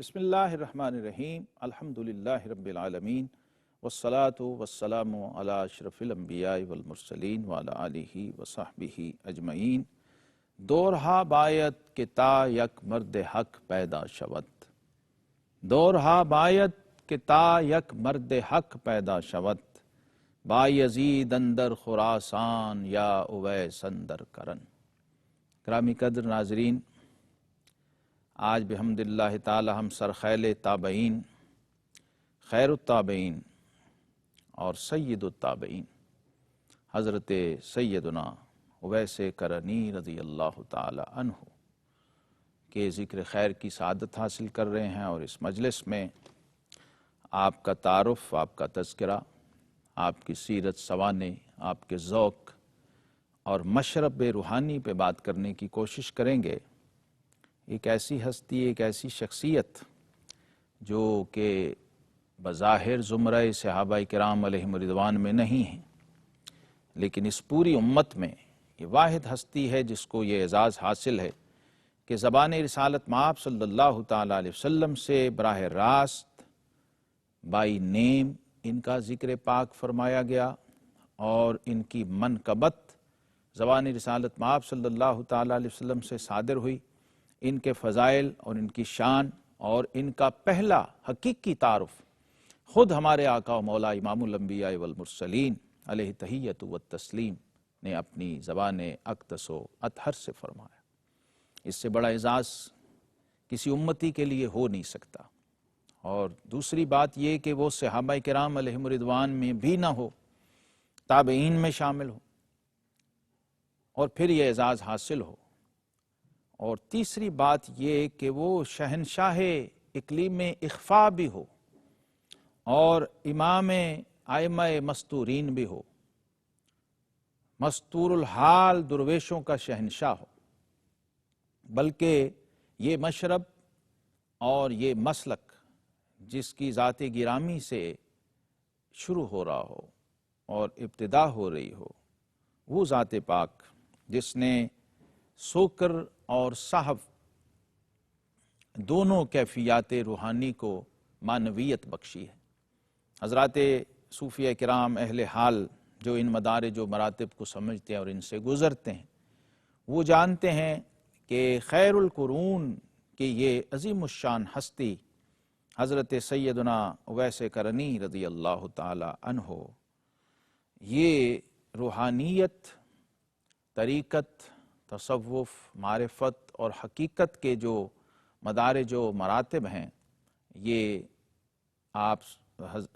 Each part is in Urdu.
بسم اللہ الرحمن الرحیم الحمدللہ رب العالمین والصلاة والسلام علی اشرف الانبیاء والمرسلین وعلی آلہ وصحبہ اجمعین۔ دورہا باید کہ تا یک مرد حق پیدا شود، دورہا باید کہ تا یک مرد حق پیدا شود، بایزید اندر خراسان یا اویس اندر کرن۔ گرامی قدر ناظرین، آج بحمد اللہ تعالی ہم سرخیل تابعین، خیر التابعین اور سید التابعین حضرت سیدنا اویس کرنی رضی اللہ تعالی عنہ کے ذکر خیر کی سعادت حاصل کر رہے ہیں، اور اس مجلس میں آپ کا تعارف، آپ کا تذکرہ، آپ کی سیرت سوانح، آپ کے ذوق اور مشرب روحانی پہ بات کرنے کی کوشش کریں گے۔ ایک ایسی ہستی، ایک ایسی شخصیت جو کہ بظاہر زمرہ صحابہ کرام علیہم رضوان میں نہیں ہیں، لیکن اس پوری امت میں یہ واحد ہستی ہے جس کو یہ اعزاز حاصل ہے کہ زبان رسالت مآب صلی اللہ تعالیٰ علیہ وسلم سے براہ راست بائی نیم ان کا ذکر پاک فرمایا گیا، اور ان کی منقبت زبان رسالت مآب صلی اللہ تعالیٰ علیہ وسلم سے صادر ہوئی۔ ان کے فضائل اور ان کی شان اور ان کا پہلا حقیقی تعارف خود ہمارے آقا و مولا امام الانبیاء والمرسلین علیہ تحیۃ و تسلیم نے اپنی زبان اقدس و اطہر سے فرمایا۔ اس سے بڑا اعزاز کسی امتی کے لیے ہو نہیں سکتا۔ اور دوسری بات یہ کہ وہ صحابہ کرام علیہم رضوان میں بھی نہ ہو، تابعین میں شامل ہو، اور پھر یہ اعزاز حاصل ہو۔ اور تیسری بات یہ کہ وہ شہنشاہ اقلیم اخفاء بھی ہو، اور امام ائمہ مستورین بھی ہو، مستور الحال درویشوں کا شہنشاہ ہو، بلکہ یہ مشرب اور یہ مسلک جس کی ذات گرامی سے شروع ہو رہا ہو اور ابتدا ہو رہی ہو، وہ ذات پاک جس نے سوکر اور صحف دونوں کیفیات روحانی کو معنویت بخشی ہے۔ حضرات صوفیہ کرام اہل حال جو ان مدارج و مراتب کو سمجھتے ہیں اور ان سے گزرتے ہیں، وہ جانتے ہیں کہ خیر القرون کی یہ عظیم الشان ہستی حضرت سیدنا اویس کرنی رضی اللہ تعالی عنہ، یہ روحانیت، طریقت، تصوف، معرفت اور حقیقت کے جو مدارج و مراتب ہیں، یہ آپ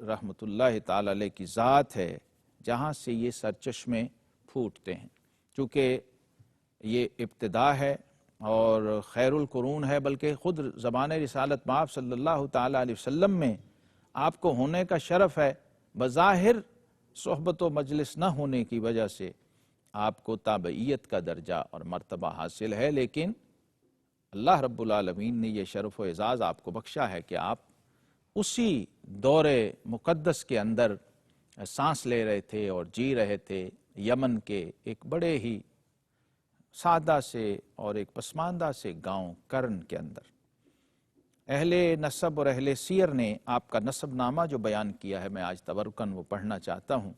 رحمت اللہ تعالی علیہ کی ذات ہے جہاں سے یہ سرچشمے پھوٹتے ہیں۔ چونکہ یہ ابتدا ہے اور خیر القرون ہے، بلکہ خود زبان رسالت مآب صلی اللہ تعالی علیہ وسلم میں آپ کو ہونے کا شرف ہے۔ بظاہر صحبت و مجلس نہ ہونے کی وجہ سے آپ کو تابعیت کا درجہ اور مرتبہ حاصل ہے، لیکن اللہ رب العالمین نے یہ شرف و اعزاز آپ کو بخشا ہے کہ آپ اسی دور مقدس کے اندر سانس لے رہے تھے اور جی رہے تھے، یمن کے ایک بڑے ہی سادہ سے اور ایک پسماندہ سے گاؤں کرن کے اندر۔ اہل نسب اور اہل سیر نے آپ کا نسب نامہ جو بیان کیا ہے، میں آج تبرکاً وہ پڑھنا چاہتا ہوں۔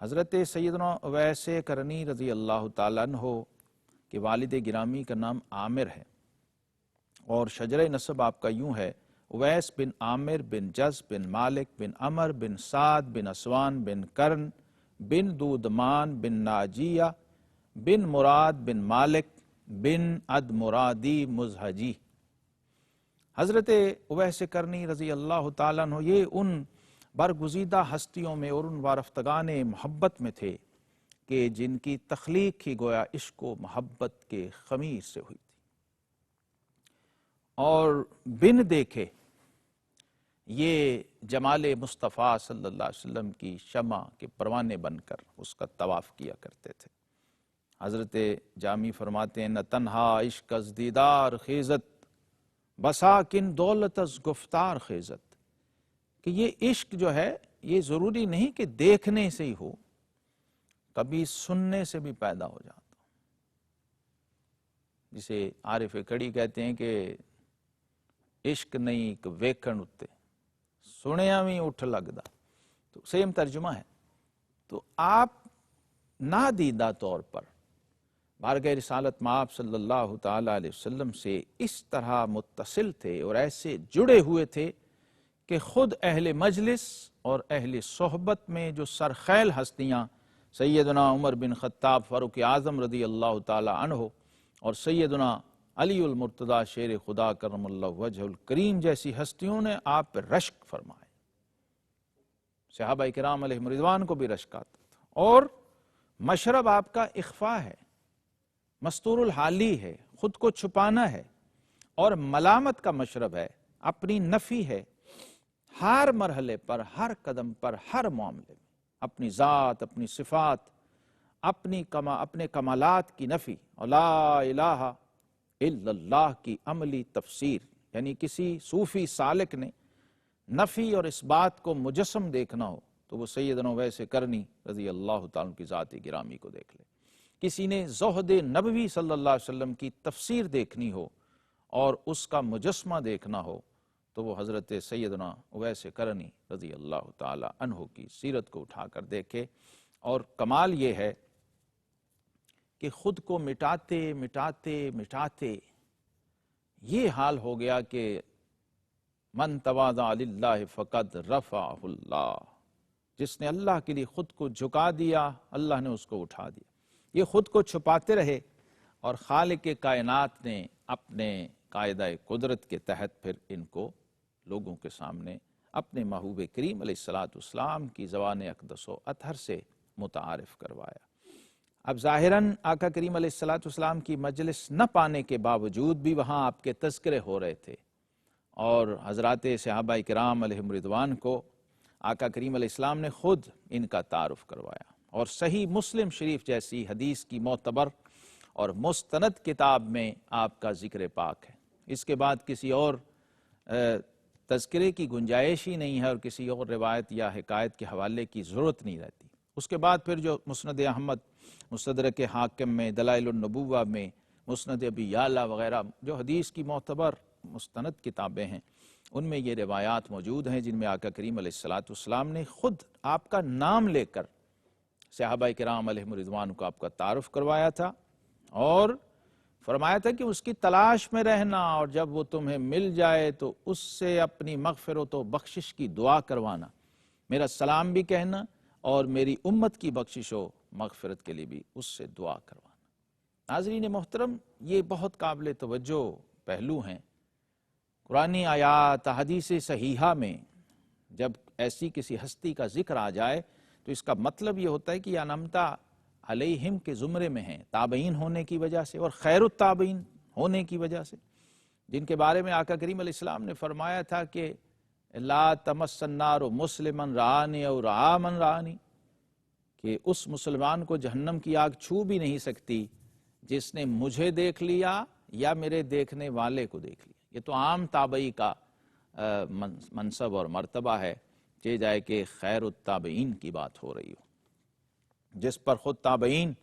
حضرت سیدنا اویس کرنی رضی اللہ تعالیٰ عنہ کے والد گرامی کا نام عامر ہے، اور شجرہ نسب آپ کا یوں ہے: اویس بن عامر بن جز بن مالک بن عمر بن سعد بن اسوان بن کرن بن دودمان بن ناجیہ بن مراد بن مالک بن اد مرادی مزہجی۔ حضرت اویس کرنی رضی اللہ تعالیٰ عنہ یہ ان برگزیدہ ہستیوں میں اور ان وارفتگان محبت میں تھے کہ جن کی تخلیق ہی گویا عشق و محبت کے خمیر سے ہوئی تھی، اور بن دیکھے یہ جمال مصطفیٰ صلی اللہ علیہ وسلم کی شمع کے پروانے بن کر اس کا طواف کیا کرتے تھے۔ حضرت جامی فرماتے ہیں: نہ تنہا عشق از دیدار خیزت، بساکن دولت از گفتار خیزت، کہ یہ عشق جو ہے یہ ضروری نہیں کہ دیکھنے سے ہی ہو، کبھی سننے سے بھی پیدا ہو جاتا، جسے عارف کڑی کہتے ہیں کہ عشق نہیں کہ ویکھن اتے سنیا بھی اٹھ لگدا، تو سیم ترجمہ ہے۔ تو آپ نادیدہ طور پر بارگاہ رسالت مآب صلی اللہ تعالی علیہ وسلم سے اس طرح متصل تھے اور ایسے جڑے ہوئے تھے کہ خود اہل مجلس اور اہل صحبت میں جو سرخیل ہستیاں سیدنا عمر بن خطاب فاروق اعظم رضی اللہ تعالی عنہ اور سیدنا علی المرتضیٰ شیر خدا کرم اللہ وجہ الکریم جیسی ہستیوں نے آپ پر رشک فرمائے، صحابہ کرام علیہم رضوان کو بھی رشک آتا تھا، اور مشرب آپ کا اخفاء ہے، مستور الحالی ہے، خود کو چھپانا ہے، اور ملامت کا مشرب ہے، اپنی نفی ہے، ہر مرحلے پر، ہر قدم پر، ہر معاملے میں اپنی ذات، اپنی صفات، اپنے کمالات کی نفی، اور لا الہ الا اللہ کی عملی تفسیر، یعنی کسی صوفی سالک نے نفی اور اس بات کو مجسم دیکھنا ہو تو وہ سیدنا اویس کرنی رضی اللہ تعالیٰ کی ذات گرامی کو دیکھ لے، کسی نے زہد نبوی صلی اللہ علیہ وسلم کی تفسیر دیکھنی ہو اور اس کا مجسمہ دیکھنا ہو تو وہ حضرت سیدنا اویس کرنی رضی اللہ تعالی عنہ کی سیرت کو اٹھا کر دیکھے۔ اور کمال یہ ہے کہ خود کو مٹاتے مٹاتے مٹاتے یہ حال ہو گیا کہ من تواضع للہ فقد رفعہ اللہ، جس نے اللہ کے لیے خود کو جھکا دیا اللہ نے اس کو اٹھا دیا۔ یہ خود کو چھپاتے رہے اور خالق کائنات نے اپنے قاعدہ قدرت کے تحت پھر ان کو لوگوں کے سامنے اپنے محبوب کریم علیہ السلام کی زبان اقدس و اطہر سے متعارف کروایا۔ اب ظاہراً آقا کریم علیہ السلام کی مجلس نہ پانے کے باوجود بھی وہاں آپ کے تذکرے ہو رہے تھے، اور حضرات صحابہ کرام علیہم رضوان کو آقا کریم علیہ السلام نے خود ان کا تعارف کروایا، اور صحیح مسلم شریف جیسی حدیث کی معتبر اور مستند کتاب میں آپ کا ذکر پاک ہے۔ اس کے بعد کسی اور تذکرے کی گنجائش ہی نہیں ہے، اور کسی اور روایت یا حکایت کے حوالے کی ضرورت نہیں رہتی۔ اس کے بعد پھر جو مسند احمد، مستدرک حاکم میں، دلائل النبوہ میں، مسند ابی یعلا وغیرہ جو حدیث کی معتبر مستند کتابیں ہیں، ان میں یہ روایات موجود ہیں جن میں آقا کریم علیہ السلام نے خود آپ کا نام لے کر صحابہ کرام علیہم رضوان کو آپ کا تعارف کروایا تھا، اور فرمایا تھا کہ اس کی تلاش میں رہنا، اور جب وہ تمہیں مل جائے تو اس سے اپنی مغفرت و بخشش کی دعا کروانا، میرا سلام بھی کہنا، اور میری امت کی بخشش و مغفرت کے لیے بھی اس سے دعا کروانا۔ ناظرین محترم، یہ بہت قابل توجہ پہلو ہیں۔ قرآنی آیات، حدیث صحیحہ میں جب ایسی کسی ہستی کا ذکر آ جائے تو اس کا مطلب یہ ہوتا ہے کہ انعمتا علیہم کے زمرے میں ہیں، تابعین ہونے کی وجہ سے اور خیر التابعین ہونے کی وجہ سے، جن کے بارے میں آقا کریم علیہ السلام نے فرمایا تھا کہ لا تمس النار مسلما رآنی او رآ من رآنی، کہ اس مسلمان کو جہنم کی آگ چھو بھی نہیں سکتی جس نے مجھے دیکھ لیا یا میرے دیکھنے والے کو دیکھ لیا۔ یہ تو عام تابعی کا منصب اور مرتبہ ہے، چاہے جائے کہ خیر التابعین کی بات ہو رہی ہو، جس پر خود تابعین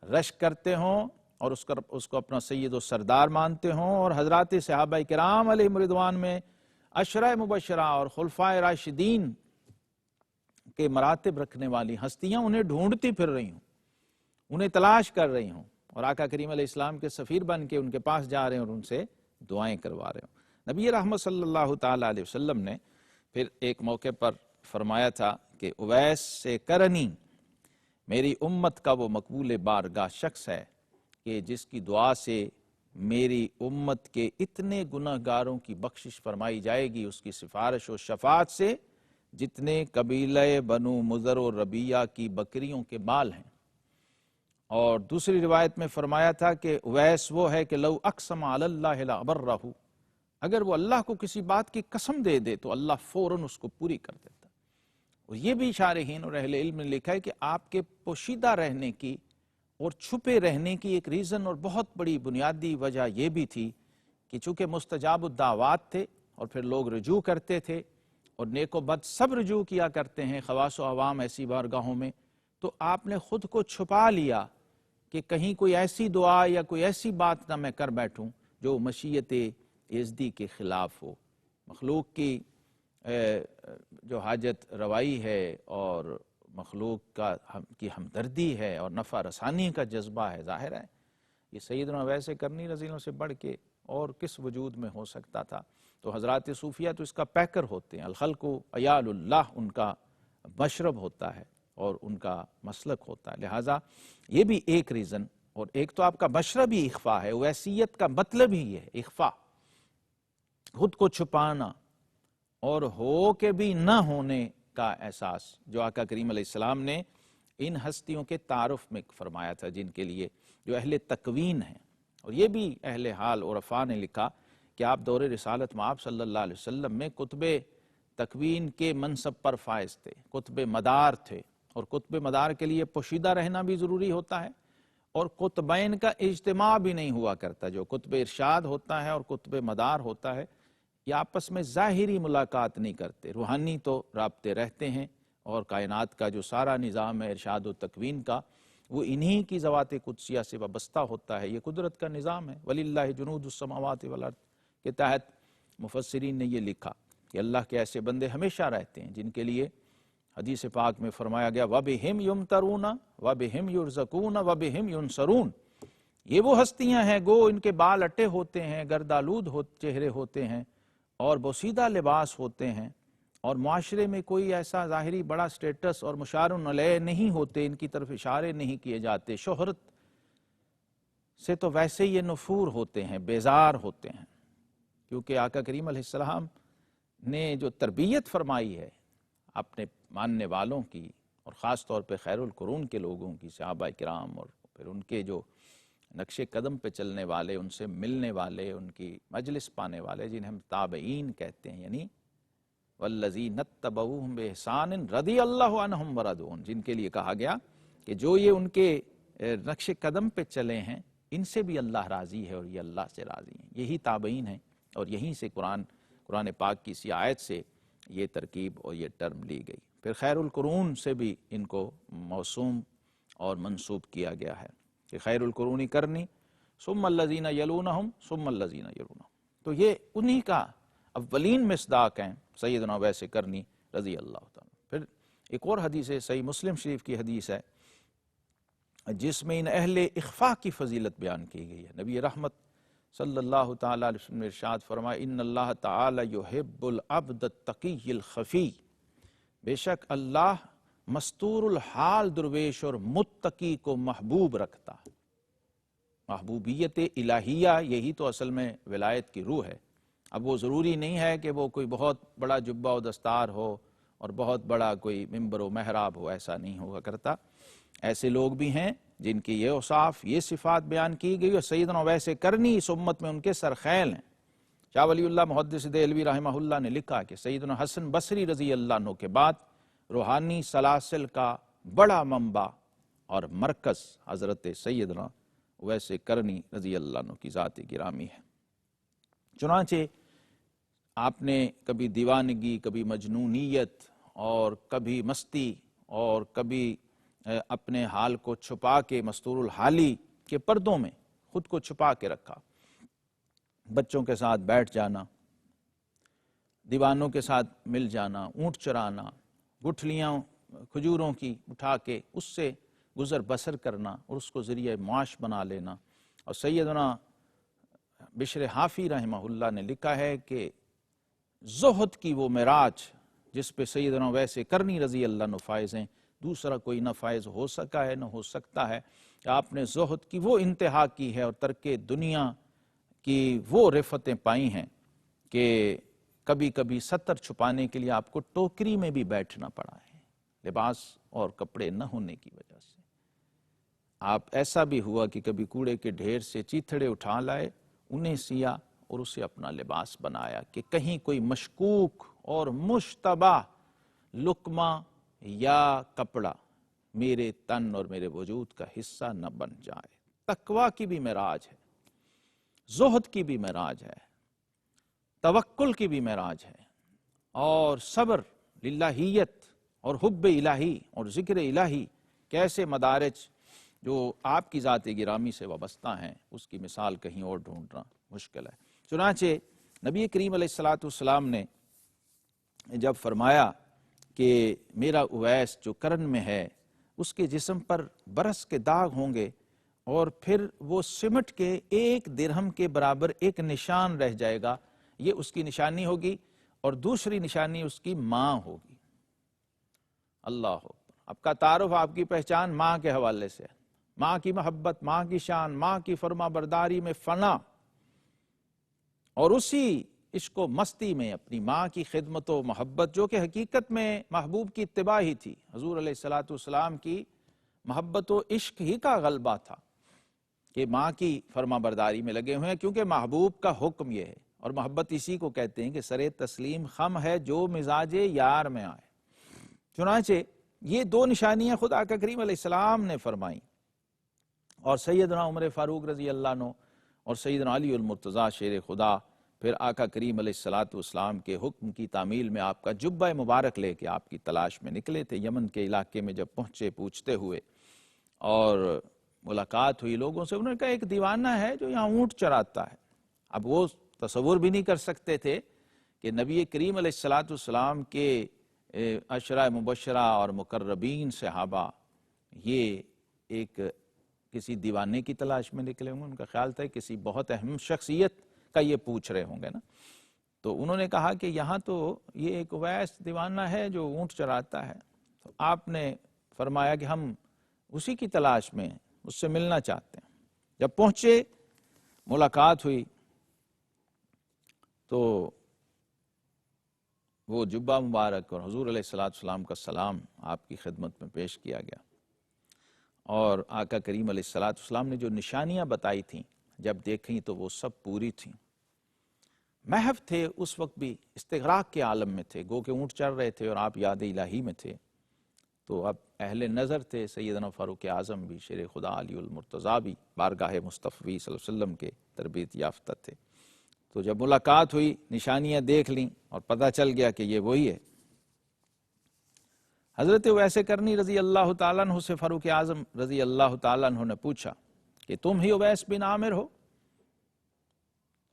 رشک کرتے ہوں اور اس کو اپنا سید و سردار مانتے ہوں، اور حضرات صحابہ کرام علیہم رضوان میں عشرہ مبشرہ اور خلفائے راشدین کے مراتب رکھنے والی ہستیاں انہیں ڈھونڈتی پھر رہی ہوں، انہیں تلاش کر رہی ہوں، اور آقا کریم علیہ السلام کے سفیر بن کے ان کے پاس جا رہے ہیں اور ان سے دعائیں کروا رہے ہوں۔ نبی رحمت صلی اللہ تعالی علیہ وسلم نے پھر ایک موقع پر فرمایا تھا کہ اویس سے کرنی میری امت کا وہ مقبول بارگاہ شخص ہے کہ جس کی دعا سے میری امت کے اتنے گناہ گاروں کی بخشش فرمائی جائے گی، اس کی سفارش و شفاعت سے جتنے قبیلہ بنو مضر و ربیہ کی بکریوں کے بال ہیں۔ اور دوسری روایت میں فرمایا تھا کہ اویس وہ ہے کہ لو اقسم علی اللہ لابرہ، اگر وہ اللہ کو کسی بات کی قسم دے دے تو اللہ فوراً اس کو پوری کر دیتا۔ اور یہ بھی شارحین اور اہل علم نے لکھا ہے کہ آپ کے پوشیدہ رہنے کی اور چھپے رہنے کی ایک ریزن اور بہت بڑی بنیادی وجہ یہ بھی تھی کہ چونکہ مستجاب الدعوات تھے اور پھر لوگ رجوع کرتے تھے، اور نیک و بد سب رجوع کیا کرتے ہیں خواص و عوام ایسی بارگاہوں میں، تو آپ نے خود کو چھپا لیا کہ کہیں کوئی ایسی دعا یا کوئی ایسی بات نہ میں کر بیٹھوں جو مشیت عزدی کے خلاف ہو، مخلوق کی جو حاجت روائی ہے اور مخلوق کی ہمدردی ہے اور نفع رسانی کا جذبہ ہے، ظاہر ہے یہ سیدنا ویسے کرنی رضی اللہ سے بڑھ کے اور کس وجود میں ہو سکتا تھا۔ تو حضرات صوفیہ تو اس کا پیکر ہوتے ہیں، الخلق عیال اللہ ان کا مشرب ہوتا ہے اور ان کا مسلک ہوتا ہے، لہٰذا یہ بھی ایک ریزن۔ اور ایک تو آپ کا مشرب ہی اخفاء ہے، اویسیت کا مطلب ہی ہے اخفاء، خود کو چھپانا اور ہو کے بھی نہ ہونے کا احساس، جو آقا کریم علیہ السلام نے ان ہستیوں کے تعارف میں فرمایا تھا، جن کے لیے جو اہل تکوین ہیں۔ اور یہ بھی اہل حال عرفاء نے لکھا کہ آپ دور رسالت مآب صلی اللہ علیہ وسلم میں قطب تکوین کے منصب پر فائز تھے، قطب مدار تھے، اور قطب مدار کے لیے پوشیدہ رہنا بھی ضروری ہوتا ہے، اور قطبین کا اجتماع بھی نہیں ہوا کرتا۔ جو قطب ارشاد ہوتا ہے اور قطب مدار ہوتا ہے، یہ آپس میں ظاہری ملاقات نہیں کرتے، روحانی تو رابطے رہتے ہیں، اور کائنات کا جو سارا نظام ہے ارشاد و تکوین کا، وہ انہی کی ذوات قدسیہ سے وابستہ ہوتا ہے، یہ قدرت کا نظام ہے۔ وَلِلَّهِ جُنُودُ السَّمَاوَاتِ وَالْأَرْضِ کے تحت مفسرین نے یہ لکھا کہ اللہ کے ایسے بندے ہمیشہ رہتے ہیں جن کے لیے حدیث پاک میں فرمایا گیا وَبِهِمْ يُمْتَرُونَ وَبِهِمْ يُرْزَقُونَ وَبِهِمْ يُنْصَرُونَ، یہ وہ ہستیاں ہیں گو ان کے بال اٹے ہوتے ہیں، گردآلود چہرے ہوتے ہیں اور بوسیدہ لباس ہوتے ہیں، اور معاشرے میں کوئی ایسا ظاہری بڑا سٹیٹس اور مشار علیہ نہیں ہوتے، ان کی طرف اشارے نہیں کیے جاتے، شہرت سے تو ویسے یہ نفور ہوتے ہیں، بیزار ہوتے ہیں، کیونکہ آقا کریم علیہ السلام نے جو تربیت فرمائی ہے اپنے ماننے والوں کی، اور خاص طور پہ خیر القرون کے لوگوں کی، صحابہ کرام، اور پھر ان کے جو نقش قدم پہ چلنے والے، ان سے ملنے والے، ان کی مجلس پانے والے، جنہیں ہم تابعین کہتے ہیں، یعنی والذین اتبعوہم بإحسان رضی اللہ عنہم ورضوا، جن کے لیے کہا گیا کہ جو یہ ان کے نقش قدم پہ چلے ہیں ان سے بھی اللہ راضی ہے اور یہ اللہ سے راضی ہیں، یہی تابعین ہیں۔ اور یہیں سے قرآن پاک کی اسی آیت سے یہ ترکیب اور یہ ٹرم لی گئی۔ پھر خیر القرون سے بھی ان کو موسوم اور منسوب کیا گیا ہے کہ خیر القرون کرنی ثم الذین یلونہم ثم الذین یلونہم، تو یہ انہی کا اولین مصداق ہیں سیدنا اویس کرنی رضی اللہ تعالیٰ۔ پھر ایک اور حدیث ہے، صحیح مسلم شریف کی حدیث ہے، جس میں ان اہل اخفاء کی فضیلت بیان کی گئی ہے۔ نبی رحمت صلی اللہ تعالیٰ علیہ وسلم نے ارشاد فرمایا ان اللہ تعالیٰ یحب العبد التقی الخفی، بے شک اللہ مستور الحال درویش اور متقی کو محبوب رکھتا ہے۔ محبوبیت الہیہ یہی تو اصل میں ولایت کی روح ہے۔ اب وہ ضروری نہیں ہے کہ وہ کوئی بہت بڑا جبہ و دستار ہو اور بہت بڑا کوئی ممبر و محراب ہو، ایسا نہیں ہوا کرتا۔ ایسے لوگ بھی ہیں جن کی یہ اوصاف، یہ صفات بیان کی گئی، اور سیدنا اویس کرنی اس امت میں ان کے سرخیل ہیں۔ شاہ ولی اللہ محدث دہلوی رحمہ اللہ نے لکھا کہ سیدنا حسن بصری رضی اللہ عنہ کے بعد روحانی سلاسل کا بڑا منبع اور مرکز حضرت سیدنا اویس کرنی رضی اللہ عنہ کی ذات گرامی ہے۔ چنانچہ آپ نے کبھی دیوانگی، کبھی مجنونیت، اور کبھی مستی، اور کبھی اپنے حال کو چھپا کے مستور الحالی کے پردوں میں خود کو چھپا کے رکھا، بچوں کے ساتھ بیٹھ جانا، دیوانوں کے ساتھ مل جانا، اونٹ چرانا، گٹھلیاں کھجوروں کی اٹھا کے اس سے گزر بسر کرنا اور اس کو ذریعہ معاش بنا لینا۔ اور سیدنا بشر حافی رحمہ اللہ نے لکھا ہے کہ زہد کی وہ معراج جس پہ سیدنا اویس کرنی رضی اللہ عنہ فائز ہیں، دوسرا کوئی نہ فائز ہو سکا ہے نہ ہو سکتا ہے۔ آپ نے زہد کی وہ انتہا کی ہے اور ترک دنیا کی وہ رفتیں پائی ہیں کہ کبھی کبھی ستر چھپانے کے لیے آپ کو ٹوکری میں بھی بیٹھنا پڑا ہے، لباس اور کپڑے نہ ہونے کی وجہ سے۔ آپ ایسا بھی ہوا کہ کبھی کوڑے کے ڈھیر سے چیتھڑے اٹھا لائے، انہیں سیا اور اسے اپنا لباس بنایا کہ کہیں کوئی مشکوک اور مشتبہ لقمہ یا کپڑا میرے تن اور میرے وجود کا حصہ نہ بن جائے۔ تقوی کی بھی معراج ہے، زہد کی بھی معراج ہے، توکل کی بھی معراج ہے، اور صبر، للہیت اور حب الہی اور ذکر الہی کیسے مدارج جو آپ کی ذات گرامی سے وابستہ ہیں، اس کی مثال کہیں اور ڈھونڈنا مشکل ہے۔ چنانچہ نبی کریم علیہ الصلاۃ والسلام نے جب فرمایا کہ میرا اویس جو کرن میں ہے اس کے جسم پر برس کے داغ ہوں گے اور پھر وہ سمٹ کے 1 درہم کے برابر ایک نشان رہ جائے گا، یہ اس کی نشانی ہوگی، اور دوسری نشانی اس کی ماں ہوگی۔ اللہ اکبر۔ آپ کا تعارف، آپ کی پہچان ماں کے حوالے سے، ماں کی محبت، ماں کی شان، ماں کی فرما برداری میں فنا، اور اسی عشق و مستی میں اپنی ماں کی خدمت و محبت، جو کہ حقیقت میں محبوب کی اتباع ہی تھی، حضور علیہ الصلاۃ والسلام کی محبت و عشق ہی کا غلبہ تھا کہ ماں کی فرما برداری میں لگے ہوئے ہیں، کیونکہ محبوب کا حکم یہ ہے، اور محبت اسی کو کہتے ہیں کہ سر تسلیم خم ہے جو مزاج یار میں آئے۔ چنانچہ یہ 2 نشانیاں خود آقا کریم علیہ السلام نے فرمائیں، اور سیدنا عمر فاروق رضی اللہ عنہ اور سیدنا علی المرتضیٰ شیر خدا پھر آقا کریم علیہ الصلاۃ والسلام کے حکم کی تعمیل میں آپ کا جبہ مبارک لے کے آپ کی تلاش میں نکلے تھے۔ یمن کے علاقے میں جب پہنچے پوچھتے ہوئے اور ملاقات ہوئی لوگوں سے، انہوں نے کہا ایک دیوانہ ہے جو یہاں اونٹ چراتا ہے۔ اب وہ تصور بھی نہیں کر سکتے تھے کہ نبی کریم علیہ الصلاۃ والسلام کے عشرہ مبشرہ اور مقربین صحابہ یہ ایک کسی دیوانے کی تلاش میں نکلے ہوں گے۔ ان کا خیال تھا کسی بہت اہم شخصیت کا یہ پوچھ رہے ہوں گے نا۔ تو انہوں نے کہا کہ یہاں تو یہ ایک اویس دیوانہ ہے جو اونٹ چراتا ہے۔ تو آپ نے فرمایا کہ ہم اسی کی تلاش میں اس سے ملنا چاہتے ہیں۔ جب پہنچے، ملاقات ہوئی، تو وہ جبہ مبارک اور حضور علیہ السلام کا سلام آپ کی خدمت میں پیش کیا گیا، اور آقا کریم علیہ السلام نے جو نشانیاں بتائی تھیں جب دیکھیں تو وہ سب پوری تھیں۔ محو تھے اس وقت بھی، استغراق کے عالم میں تھے، گو کہ اونٹ چڑھ رہے تھے اور آپ یاد الہی میں تھے۔ تو اب اہل نظر تھے، سیدنا فاروق اعظم بھی، شیر خدا علی المرتضیٰ بھی بارگاہ مصطفی صلی اللہ علیہ وسلم کے تربیت یافتہ تھے۔ تو جب ملاقات ہوئی، نشانیاں دیکھ لیں اور پتہ چل گیا کہ یہ وہی ہے۔ حضرت اویس کرنی رضی اللہ تعالیٰ عنہ سے فاروق اعظم رضی اللہ تعالیٰ عنہ نے پوچھا کہ تم ہی اویس بن عامر ہو؟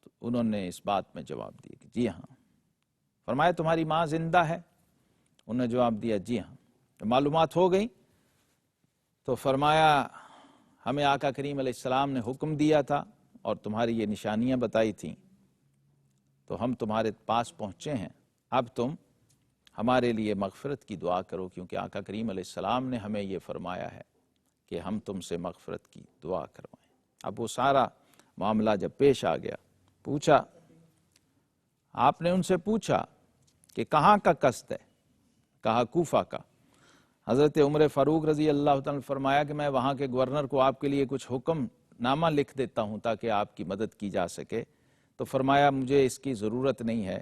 تو انہوں نے اس بات میں جواب دیا کہ جی ہاں۔ فرمایا تمہاری ماں زندہ ہے؟ انہوں نے جواب دیا جی ہاں۔ تو معلومات ہو گئی؟ تو فرمایا ہمیں آقا کریم علیہ السلام نے حکم دیا تھا اور تمہاری یہ نشانیاں بتائی تھیں، تو ہم تمہارے پاس پہنچے ہیں، اب تم ہمارے لیے مغفرت کی دعا کرو، کیونکہ آقا کریم علیہ السلام نے ہمیں یہ فرمایا ہے کہ ہم تم سے مغفرت کی دعا کروائیں۔ اب وہ سارا معاملہ جب پیش آ گیا، پوچھا، آپ نے ان سے پوچھا کہ کہاں کا قصد ہے؟ کہا کوفہ کا۔ حضرت عمر فاروق رضی اللہ تعالیٰ نے فرمایا کہ میں وہاں کے گورنر کو آپ کے لیے کچھ حکم نامہ لکھ دیتا ہوں تاکہ آپ کی مدد کی جا سکے۔ تو فرمایا مجھے اس کی ضرورت نہیں ہے،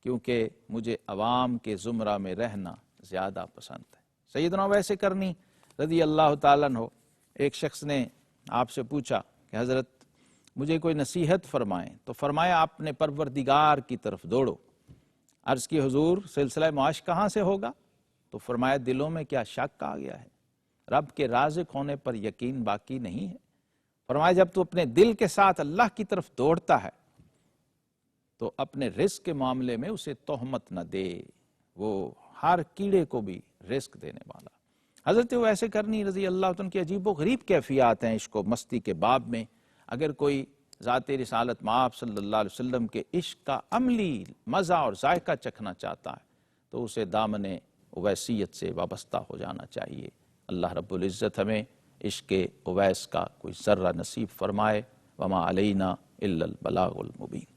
کیونکہ مجھے عوام کے زمرہ میں رہنا زیادہ پسند ہے۔ سیدنا اویس کرنی رضی اللہ تعالیٰ عنہ، ایک شخص نے آپ سے پوچھا کہ حضرت مجھے کوئی نصیحت فرمائیں، تو فرمایا اپنے پروردگار کی طرف دوڑو۔ عرض کی حضور سلسلہ معاش کہاں سے ہوگا؟ تو فرمایا دلوں میں کیا شک آ گیا ہے؟ رب کے رازق ہونے پر یقین باقی نہیں ہے؟ فرمایا جب تو اپنے دل کے ساتھ اللہ کی طرف دوڑتا ہے تو اپنے رزق کے معاملے میں اسے تہمت نہ دے، وہ ہر کیڑے کو بھی رزق دینے والا۔ حضرت اویس کرنی رضی اللہ عنہ کی عجیب و غریب کیفیات ہیں عشق و مستی کے باب میں۔ اگر کوئی ذات رسالت مآب صلی اللہ علیہ وسلم کے عشق کا عملی مزہ اور ذائقہ چکھنا چاہتا ہے تو اسے دامن اویسیت سے وابستہ ہو جانا چاہیے۔ اللہ رب العزت ہمیں عشق اویس کا کوئی ذرہ نصیب فرمائے۔ وما علینا الا البلاغ المبین۔